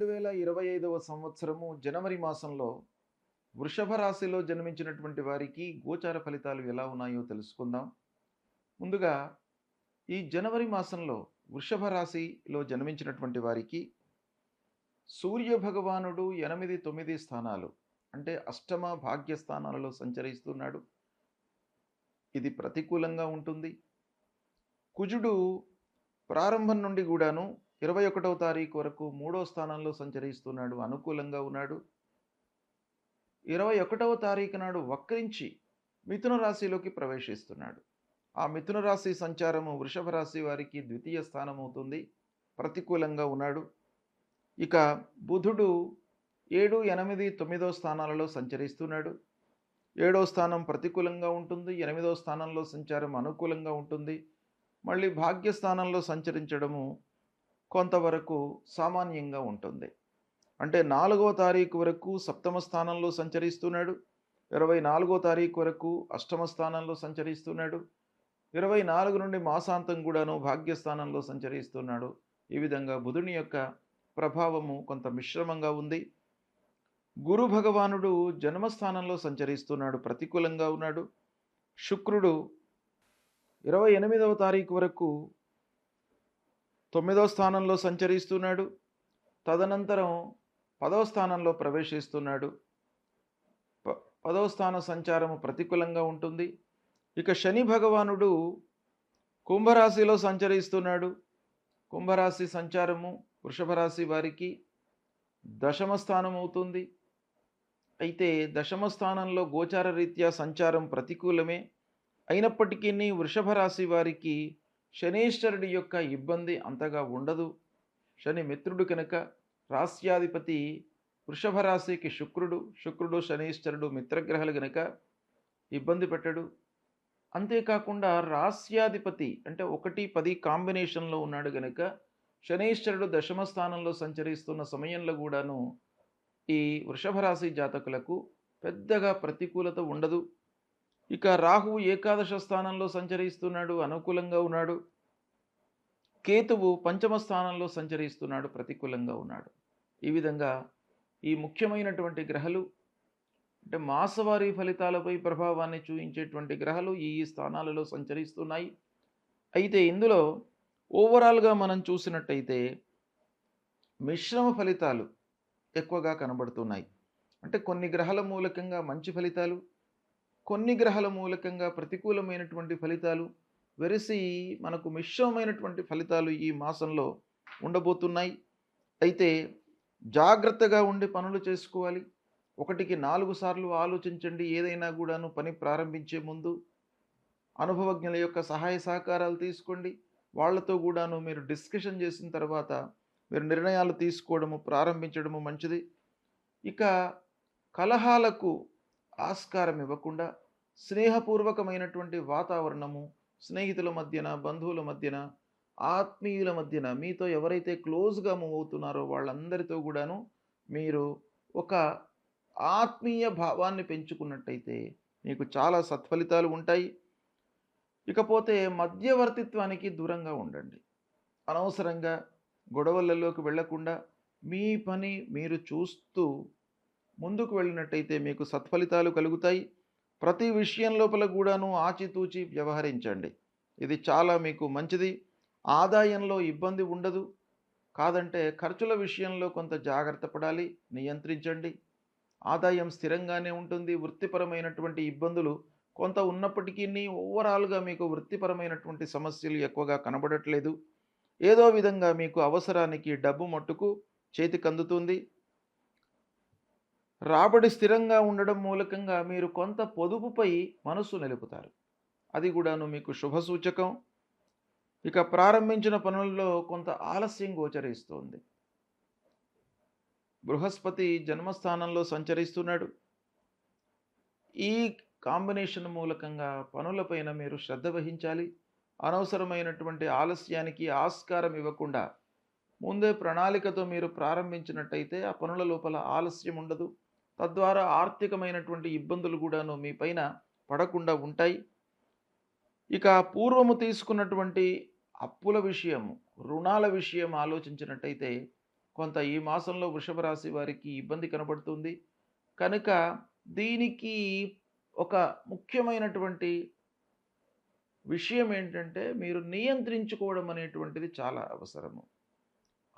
2025వ సంవత్సరము జనవరి మాసంలో వృషభ రాశిలో జన్మించినటువంటి వారికి గోచార ఫలితాలు ఎలా ఉన్నాయో తెలుసుకుందాం. ముందుగా ఈ జనవరి మాసంలో వృషభ రాశిలో జన్మించినటువంటి వారికి సూర్య భగవానుడు 8, 9 స్థానాలు అంటే అష్టమ భాగ్య స్థానాలలో సంచరిస్తున్నాడు. ఇది ప్రతికూలంగా ఉంటుంది. కుజుడు ప్రారంభం నుండి కూడాను 21వ తారీఖు వరకు 3వ స్థానంలో సంచరిస్తున్నాడు, అనుకూలంగా ఉన్నాడు. 21వ తారీఖు నాడు వక్రించి మిథున రాశిలోకి ప్రవేశిస్తున్నాడు. ఆ మిథున రాశి సంచారము వృషభ రాశి వారికి ద్వితీయ స్థానం అవుతుంది, ప్రతికూలంగా ఉన్నాడు. ఇక బుధుడు 7, 8, 9వ స్థానాలలో సంచరిస్తున్నాడు. 7వ స్థానం ప్రతికూలంగా ఉంటుంది, 8వ స్థానంలో సంచారం అనుకూలంగా ఉంటుంది. మళ్ళీ భాగ్యస్థానంలో సంచరించడము కొంతవరకు సామాన్యంగా ఉంటుంది. అంటే 4వ తారీఖు వరకు సప్తమ స్థానంలో సంచరిస్తున్నాడు, 24వ తారీఖు వరకు అష్టమ స్థానంలో సంచరిస్తున్నాడు, 24 నుండి మాసాంతం కూడాను భాగ్యస్థానంలో సంచరిస్తున్నాడు. ఈ విధంగా బుధుని యొక్క ప్రభావము కొంత మిశ్రమంగా ఉంది. గురు భగవానుడు జన్మస్థానంలో సంచరిస్తున్నాడు, ప్రతికూలంగా ఉన్నాడు. శుక్రుడు 28వ తారీఖు వరకు 9వ స్థానంలో సంచరిస్తున్నాడు. తదనంతరం 10వ స్థానంలో ప్రవేశిస్తున్నాడు. 10వ స్థాన సంచారము ప్రతికూలంగా ఉంటుంది. ఇక శని భగవానుడు కుంభరాశిలో సంచరిస్తున్నాడు. కుంభరాశి సంచారము వృషభ రాశి వారికి దశమ స్థానం అవుతుంది. అయితే దశమ స్థానంలో గోచార రీత్యా సంచారం ప్రతికూలమే అయినప్పటికీ వృషభ రాశి వారికి శనీశ్వరుడి యొక్క ఇబ్బంది అంతగా ఉండదు. శని మిత్రుడు కనుక రాస్యాధిపతి వృషభ రాశికి శుక్రుడు శనీశ్వరుడు మిత్రగ్రహాలు గనుక ఇబ్బంది పెట్టడు. అంతేకాకుండా రాస్యాధిపతి అంటే 1, 10 కాంబినేషన్లో ఉన్నాడు గనుక శనీశ్వరుడు దశమ స్థానంలో సంచరిస్తున్న సమయంలో కూడాను ఈ వృషభ రాశి జాతకులకు పెద్దగా ప్రతికూలత ఉండదు. ఇక రాహువు ఏకాదశ స్థానంలో సంచరిస్తున్నాడు, అనుకూలంగా ఉన్నాడు. కేతువు పంచమ స్థానంలో సంచరిస్తున్నాడు, ప్రతికూలంగా ఉన్నాడు. ఈ విధంగా ఈ ముఖ్యమైనటువంటి గ్రహాలు అంటే మాసవారీ ఫలితాలపై ప్రభావాన్ని చూపించేటువంటి గ్రహాలు ఈ స్థానాలలో సంచరిస్తున్నాయి. అయితే ఇందులో ఓవరాల్గా మనం చూసినట్టయితే మిశ్రమ ఫలితాలు ఎక్కువగా కనబడుతున్నాయి. అంటే కొన్ని గ్రహాల మూలకంగా మంచి ఫలితాలు, కొన్ని గ్రహాల మూలకంగా ప్రతికూలమైనటువంటి ఫలితాలు వెరసి మనకు మిశ్రమమైనటువంటి ఫలితాలు ఈ మాసంలో ఉండబోతున్నాయి. అయితే జాగ్రత్తగా ఉండి పనులు చేసుకోవాలి. 1కి 4 సార్లు ఆలోచించండి. ఏదైనా కూడాను పని ప్రారంభించే ముందు అనుభవజ్ఞుల యొక్క సహాయ సహకారాలు తీసుకోండి. వాళ్ళతో కూడాను మీరు డిస్కషన్ చేసిన తర్వాత మీరు నిర్ణయాలు తీసుకోవడము ప్రారంభించడము మంచిది. ఇక కలహాలకు ఆస్కారం ఇవ్వకుండా స్నేహపూర్వకమైనటువంటి వాతావరణము స్నేహితుల మధ్యన, బంధువుల మధ్యన, ఆత్మీయుల మధ్యన మీతో ఎవరైతే క్లోజ్గా మూవ్ అవుతున్నారో వాళ్ళందరితో కూడాను మీరు ఒక ఆత్మీయ భావాన్ని పెంచుకున్నట్టయితే మీకు చాలా సత్ఫలితాలు ఉంటాయి. ఇకపోతే మధ్యవర్తిత్వానికి దూరంగా ఉండండి. అనవసరంగా గొడవలలోకి వెళ్లకుండా మీ పని మీరు చూస్తూ ముందుకు వెళ్ళినట్టయితే మీకు సత్ఫలితాలు కలుగుతాయి. ప్రతి విషయం లోపల కూడాను ఆచితూచి వ్యవహరించండి. ఇది చాలా మీకు మంచిది. ఆదాయంలో ఇబ్బంది ఉండదు. కాదంటే ఖర్చుల విషయంలో కొంత జాగ్రత్త పడాలి, నియంత్రించండి. ఆదాయం స్థిరంగానే ఉంటుంది. వృత్తిపరమైనటువంటి ఇబ్బందులు కొంత ఉన్నప్పటికీ ఓవరాల్గా మీకు వృత్తిపరమైనటువంటి సమస్యలు ఎక్కువగా కనబడట్లేదు. ఏదో విధంగా మీకు అవసరానికి డబ్బు మట్టుకు చేతికి అందుతుంది. రాబడి స్థిరంగా ఉండడం మూలకంగా మీరు కొంత పొదుపుపై మనసు నిలుపుతారు. అది కూడాను మీకు శుభసూచకం. ఇక ప్రారంభించిన పనుల్లో కొంత ఆలస్యం గోచరిస్తోంది. బృహస్పతి జన్మస్థానంలో సంచరిస్తున్నాడు. ఈ కాంబినేషన్ మూలకంగా పనులపైన మీరు శ్రద్ధ వహించాలి. అనవసరమైనటువంటి ఆలస్యానికి ఆస్కారం ఇవ్వకుండా ముందే ప్రణాళికతో మీరు ప్రారంభించినట్టయితే ఆ పనుల లోపల ఆలస్యం ఉండదు. తద్వారా ఆర్థికమైనటువంటి ఇబ్బందులు కూడాను మీ పైన పడకుండా ఉంటాయి. ఇక పూర్వము తీసుకున్నటువంటి అప్పుల విషయం, రుణాల విషయం ఆలోచించినట్టయితే కొంత ఈ మాసంలో వృషభ రాశి వారికి ఇబ్బంది కనబడుతుంది. కనుక దీనికి ఒక ముఖ్యమైనటువంటి విషయం ఏంటంటే, మీరు నియంత్రించుకోవడం అనేటువంటిది చాలా అవసరము.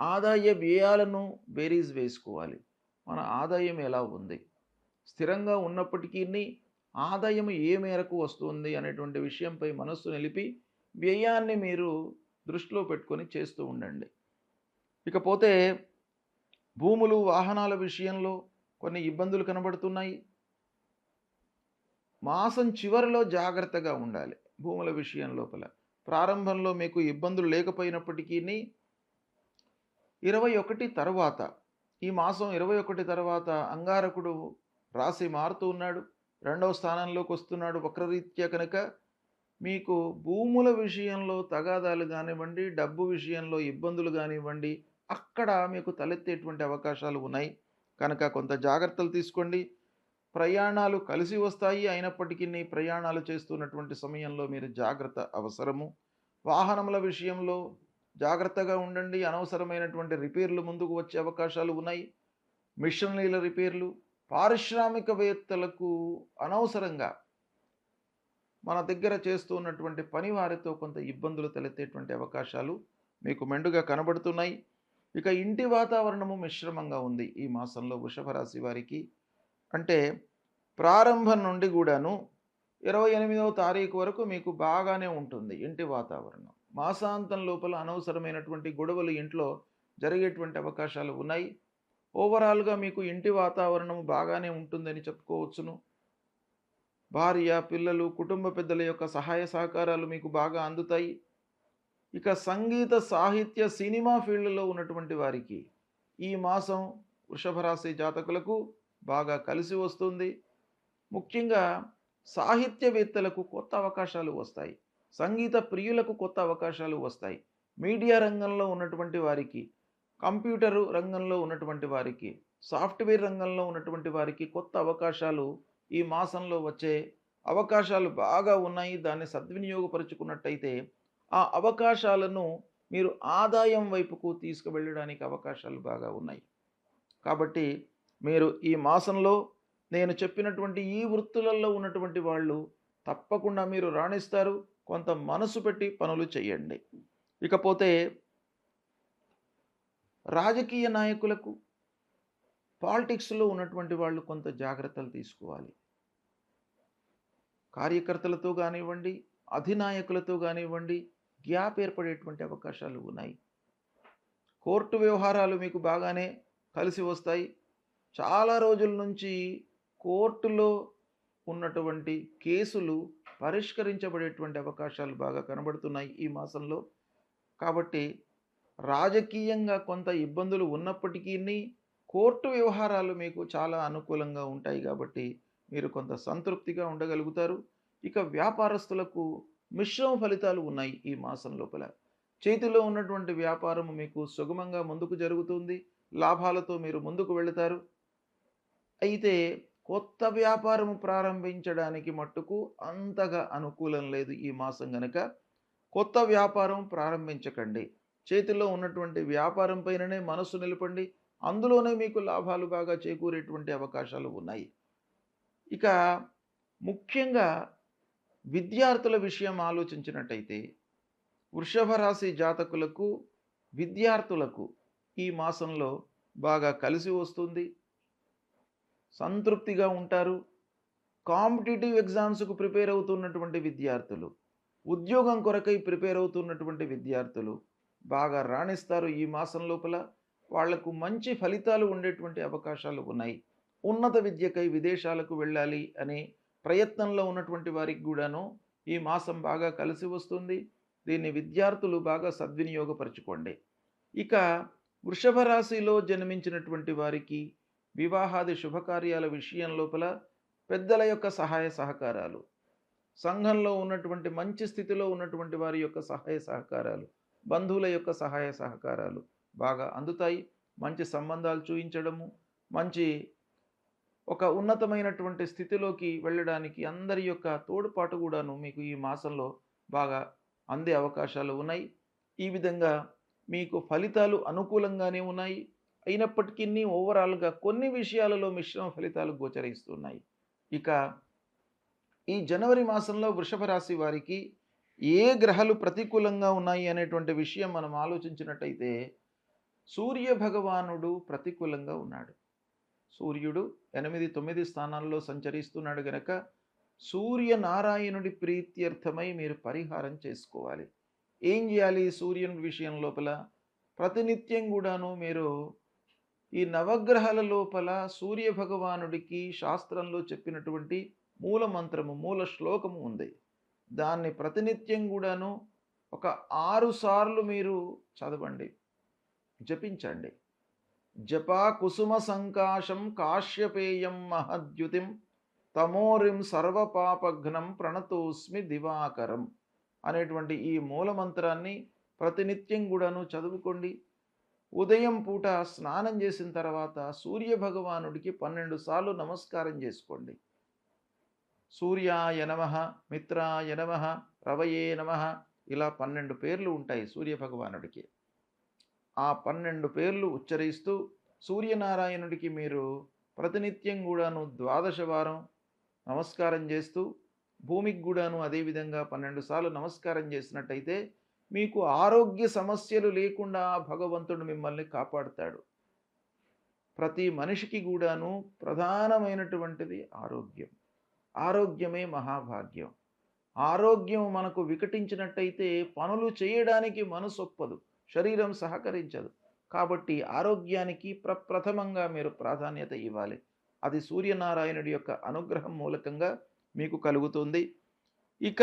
ఆదాయ వ్యయాలను బేరీజ్ వేసుకోవాలి. మన ఆదాయం ఎలా ఉంది? స్థిరంగా ఉన్నప్పటికీని ఆదాయం ఏ మేరకు వస్తుంది అనేటువంటి విషయంపై మనస్సు నిలిపి, వ్యయాన్ని మీరు దృష్టిలో పెట్టుకొని చేస్తూ ఉండండి. ఇకపోతే భూములు, వాహనాల విషయంలో కొన్ని ఇబ్బందులు కనబడుతున్నాయి. మాసం చివరిలో జాగ్రత్తగా ఉండాలి. భూముల విషయం లోపల. ప్రారంభంలో మీకు ఇబ్బందులు లేకపోయినప్పటికీని 21 తరువాత, ఈ మాసం 21 తర్వాత అంగారకుడు రాశి మారుతూ ఉన్నాడు. రెండవ స్థానంలోకి వస్తున్నాడు వక్రరీత్యా కనుక మీకు భూముల విషయంలో తగాదాలు కానివ్వండి, డబ్బు విషయంలో ఇబ్బందులు కానివ్వండి, అక్కడ మీకు తలెత్తేటువంటి అవకాశాలు ఉన్నాయి. కనుక కొంత జాగ్రత్తలు తీసుకోండి. ప్రయాణాలు కలిసి వస్తాయి. అయినప్పటికీ ప్రయాణాలు చేస్తున్నటువంటి సమయంలో మీరు జాగ్రత్త అవసరము. వాహనముల విషయంలో జాగ్రత్తగా ఉండండి. అనవసరమైనటువంటి రిపేర్లు ముందుకు వచ్చే అవకాశాలు ఉన్నాయి. మిషనరీల రిపేర్లు, పారిశ్రామికవేత్తలకు అనవసరంగా మన దగ్గర చేస్తూ ఉన్నటువంటి పని వారితో కొంత ఇబ్బందులు తలెత్తేటువంటి అవకాశాలు మీకు మెండుగా కనబడుతున్నాయి. ఇక ఇంటి వాతావరణము మిశ్రమంగా ఉంది ఈ మాసంలో వృషభ రాశి వారికి. అంటే ప్రారంభం నుండి కూడాను 28వ తారీఖు వరకు మీకు బాగానే ఉంటుంది ఇంటి వాతావరణం. మాసాంతం లోపల అనవసరమైనటువంటి గొడవలు ఇంట్లో జరిగేటువంటి అవకాశాలు ఉన్నాయి. ఓవరాల్గా మీకు ఇంటి వాతావరణం బాగానే ఉంటుందని చెప్పుకోవచ్చును. భార్య, పిల్లలు, కుటుంబ పెద్దల యొక్క సహాయ సహకారాలు మీకు బాగా అందుతాయి. ఇక సంగీత, సాహిత్య, సినిమా ఫీల్డ్లో ఉన్నటువంటి వారికి ఈ మాసం వృషభ రాశి జాతకులకు బాగా కలిసి వస్తుంది. ముఖ్యంగా సాహిత్యవేత్తలకు కొత్త అవకాశాలు వస్తాయి. సంగీత ప్రియులకు కొత్త అవకాశాలు వస్తాయి. మీడియా రంగంలో ఉన్నటువంటి వారికి, కంప్యూటరు రంగంలో ఉన్నటువంటి వారికి, సాఫ్ట్వేర్ రంగంలో ఉన్నటువంటి వారికి కొత్త అవకాశాలు ఈ మాసంలో వచ్చే అవకాశాలు బాగా ఉన్నాయి. దాన్ని సద్వినియోగపరుచుకున్నట్టయితే ఆ అవకాశాలను మీరు ఆదాయం వైపుకు తీసుకువెళ్ళడానికి అవకాశాలు బాగా ఉన్నాయి. కాబట్టి మీరు ఈ మాసంలో నేను చెప్పినటువంటి ఈ వృత్తులలో ఉన్నటువంటి వాళ్ళు తప్పకుండా మీరు రాణిస్తారు. కొంత మనసు పెట్టి పనులు చేయండి. ఇకపోతే రాజకీయ నాయకులకు, పాలిటిక్స్లో ఉన్నటువంటి వాళ్ళు కొంత జాగ్రత్తలు తీసుకోవాలి. కార్యకర్తలతో కానివ్వండి, అధినాయకులతో కానివ్వండి, గ్యాప్ ఏర్పడేటువంటి అవకాశాలు ఉన్నాయి. కోర్టు వ్యవహారాలు మీకు బాగానే కలిసి వస్తాయి. చాలా రోజుల నుంచి కోర్టులో ఉన్నటువంటి కేసులు పరిష్కరించబడేటువంటి అవకాశాలు బాగా కనబడుతున్నాయి ఈ మాసంలో. కాబట్టి రాజకీయంగా కొంత ఇబ్బందులు ఉన్నప్పటికీ కోర్టు వ్యవహారాలు మీకు చాలా అనుకూలంగా ఉంటాయి. కాబట్టి మీరు కొంత సంతృప్తిగా ఉండగలుగుతారు. ఇక వ్యాపారస్తులకు మిశ్రమ ఫలితాలు ఉన్నాయి ఈ మాసం లోపల. చేతిలో ఉన్నటువంటి వ్యాపారం మీకు సుగమంగా ముందుకు జరుగుతుంది. లాభాలతో మీరు ముందుకు వెళతారు. అయితే కొత్త వ్యాపారం ప్రారంభించడానికి మట్టుకు అంతగా అనుకూలం లేదు ఈ మాసం గనక కొత్త వ్యాపారం ప్రారంభించకండి. చేతిలో ఉన్నటువంటి వ్యాపారం పైననే మనస్సు నిలపండి. అందులోనే మీకు లాభాలు బాగా చేకూరేటువంటి అవకాశాలు ఉన్నాయి. ఇక ముఖ్యంగా విద్యార్థుల విషయం ఆలోచించినట్టయితే వృషభ రాశి జాతకులకు, విద్యార్థులకు ఈ మాసంలో బాగా కలిసి వస్తుంది. సంతృప్తిగా ఉంటారు. కాంపిటీటివ్ ఎగ్జామ్స్కు ప్రిపేర్ అవుతున్నటువంటి విద్యార్థులు, ఉద్యోగం కొరకై ప్రిపేర్ అవుతున్నటువంటి విద్యార్థులు బాగా రాణిస్తారు. ఈ మాసం లోపల వాళ్లకు మంచి ఫలితాలు ఉండేటువంటి అవకాశాలు ఉన్నాయి. ఉన్నత విద్యకై విదేశాలకు వెళ్ళాలి అనే ప్రయత్నంలో ఉన్నటువంటి వారికి కూడాను ఈ మాసం బాగా కలిసి వస్తుంది. దీన్ని విద్యార్థులు బాగా సద్వినియోగపరచుకోండి. ఇక వృషభ రాశిలో జన్మించినటువంటి వారికి వివాహాది శుభకార్యాల విషయం లోపల పెద్దల యొక్క సహాయ సహకారాలు, సంఘంలో ఉన్నటువంటి మంచి స్థితిలో ఉన్నటువంటి వారి యొక్క సహాయ సహకారాలు, బంధువుల యొక్క సహాయ సహకారాలు బాగా అందుతాయి. మంచి సంబంధాలు చూయించడము, మంచి ఒక ఉన్నతమైనటువంటి స్థితిలోకి వెళ్ళడానికి అందరి యొక్క తోడ్పాటు కూడాను మీకు ఈ మాసంలో బాగా అందే అవకాశాలు ఉన్నాయి. ఈ విధంగా మీకు ఫలితాలు అనుకూలంగానే ఉన్నాయి. అయినప్పటికీ ఓవరాల్‌గా కొన్ని విషయాలలో మిశ్రమ ఫలితాలు గోచరిస్తున్నాయి. ఇక ఈ జనవరి మాసంలో వృషభ రాశి వారికి ఏ గ్రహాలు ప్రతికూలంగా ఉన్నాయి అనేటువంటి విషయం మనం ఆలోచించినట్టయితే సూర్య భగవానుడు ప్రతికూలంగా ఉన్నాడు. సూర్యుడు 8, 9 స్థానాల్లో సంచరిస్తున్నాడు గనక సూర్యనారాయణుడి ప్రీత్యర్థమై మీరు పరిహారం చేసుకోవాలి. ఏం చేయాలి సూర్యుని విషయం లోపల? ప్రతినిత్యం కూడాను మీరు ఈ నవగ్రహాల లోపల సూర్య భగవానుడికి శాస్త్రంలో చెప్పినటువంటి మూల మంత్రము, మూల శ్లోకము ఉంది. దాన్ని ప్రతినిత్యం కూడాను ఒక 6 సార్లు మీరు చదవండి, జపించండి. జపా కుసుమ సంకాశం కాశ్యపేయం మహద్యుతిం తమోరిం సర్వపాపఘ్నం ప్రణతోస్మి దివాకరం అనేటువంటి ఈ మూలమంత్రాన్ని ప్రతినిత్యం కూడాను చదువుకోండి. ఉదయం పూట స్నానం చేసిన తర్వాత సూర్య భగవానుడికి 12 సార్లు నమస్కారం చేసుకోండి. సూర్యాయ నమః, మిత్రాయ నమః, రవయే నమః, ఇలా 12 పేర్లు ఉంటాయి సూర్య భగవానుడికి. ఆ 12 పేర్లు ఉచ్చరిస్తూ సూర్యనారాయణుడికి మీరు ప్రతినిత్యం కూడాను 12 వారం నమస్కారం చేస్తూ భూమికి కూడాను అదేవిధంగా 12 సార్లు నమస్కారం చేసినట్టయితే మీకు ఆరోగ్య సమస్యలు లేకుండా భగవంతుడు మిమ్మల్ని కాపాడుతాడు. ప్రతి మనిషికి కూడాను ప్రధానమైనటువంటిది ఆరోగ్యం. ఆరోగ్యమే మహాభాగ్యం. ఆరోగ్యం మనకు వికటించినట్టయితే పనులు చేయడానికి మనసొప్పదు, శరీరం సహకరించదు. కాబట్టి ఆరోగ్యానికి ప్రప్రథమంగా మీరు ప్రాధాన్యత ఇవ్వాలి. అది సూర్యనారాయణుడి యొక్క అనుగ్రహం మూలకంగా మీకు కలుగుతుంది. ఇక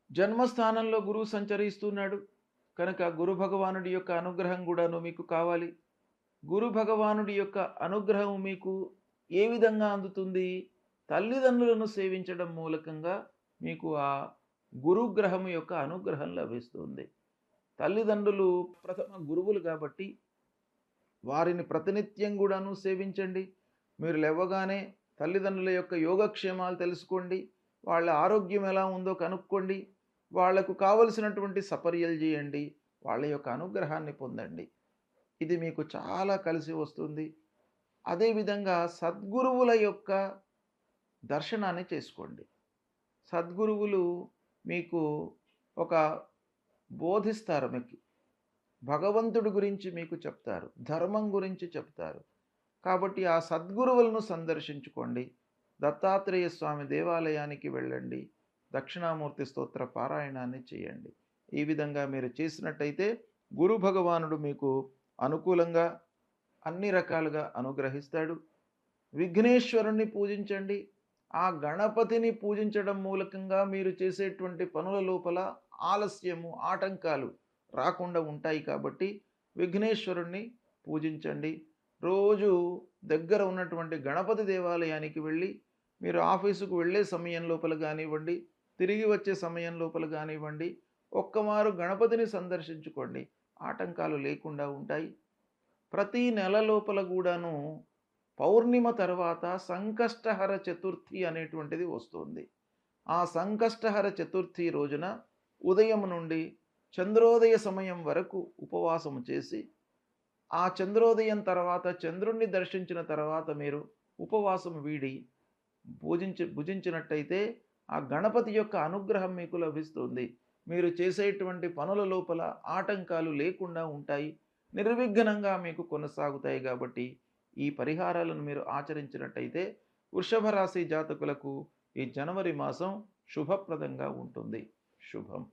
జన్మస్థానంలో గురువు సంచరిస్తున్నాడు కనుక గురు భగవానుడి యొక్క అనుగ్రహం కూడాను మీకు కావాలి. గురు భగవానుడి యొక్క అనుగ్రహం మీకు ఏ విధంగా అందుతుంది? తల్లిదండ్రులను సేవించడం మూలకంగా మీకు ఆ గురుగ్రహం యొక్క అనుగ్రహం లభిస్తుంది. తల్లిదండ్రులు ప్రథమ గురువులు కాబట్టి వారిని ప్రతినిత్యం కూడాను సేవించండి. మీరు లేవగానే తల్లిదండ్రుల యొక్క యోగక్షేమాలు తెలుసుకోండి. వాళ్ళ ఆరోగ్యం ఎలా ఉందో కనుక్కోండి. వాళ్లకు కావలసినటువంటి సపర్యలు చేయండి. వాళ్ళ యొక్క అనుగ్రహాన్ని పొందండి. ఇది మీకు చాలా కలిసి వస్తుంది. అదేవిధంగా సద్గురువుల యొక్క దర్శనాన్ని చేసుకోండి. సద్గురువులు మీకు ఒక బోధిస్తారు, మీకు భగవంతుడి గురించి మీకు చెప్తారు, ధర్మం గురించి చెప్తారు. కాబట్టి ఆ సద్గురువులను సందర్శించుకోండి. దత్తాత్రేయ స్వామి దేవాలయానికి వెళ్ళండి. దక్షిణామూర్తి స్తోత్ర పారాయణాన్ని చేయండి. ఈ విధంగా మీరు చేసినట్టయితే గురు భగవానుడు మీకు అనుకూలంగా అన్ని రకాలుగా అనుగ్రహిస్తాడు. విఘ్నేశ్వరుణ్ణి పూజించండి. ఆ గణపతిని పూజించడం మూలకంగా మీరు చేసేటువంటి పనుల లోపల ఆలస్యము, ఆటంకాలు రాకుండా ఉంటాయి. కాబట్టి విఘ్నేశ్వరుణ్ణి పూజించండి. రోజు దగ్గర ఉన్నటువంటి గణపతి దేవాలయానికి వెళ్ళి మీరు ఆఫీసుకు వెళ్ళే సమయం లోపల కానివ్వండి, తిరిగి వచ్చే సమయం లోపల కానివ్వండి, ఒక్కమారు గణపతిని సందర్శించుకోండి. ఆటంకాలు లేకుండా ఉంటాయి. ప్రతి నెల లోపల కూడాను పౌర్ణిమ తర్వాత సంకష్టహర చతుర్థి అనేటువంటిది వస్తుంది. ఆ సంకష్టహర చతుర్థి రోజున ఉదయం నుండి చంద్రోదయ సమయం వరకు ఉపవాసము చేసి ఆ చంద్రోదయం తర్వాత చంద్రుణ్ణి దర్శించిన తర్వాత మీరు ఉపవాసం వీడి భుజించినట్టయితే ఆ గణపతి యొక్క అనుగ్రహం మీకు లభిస్తుంది. మీరు చేసేటువంటి పనుల లోపల ఆటంకాలు లేకుండా ఉంటాయి, నిర్విఘ్నంగా మీకు కొనసాగుతాయి. కాబట్టి ఈ పరిహారాలను మీరు ఆచరించినట్టయితే వృషభ రాశి జాతకులకు ఈ జనవరి మాసం శుభప్రదంగా ఉంటుంది. శుభం.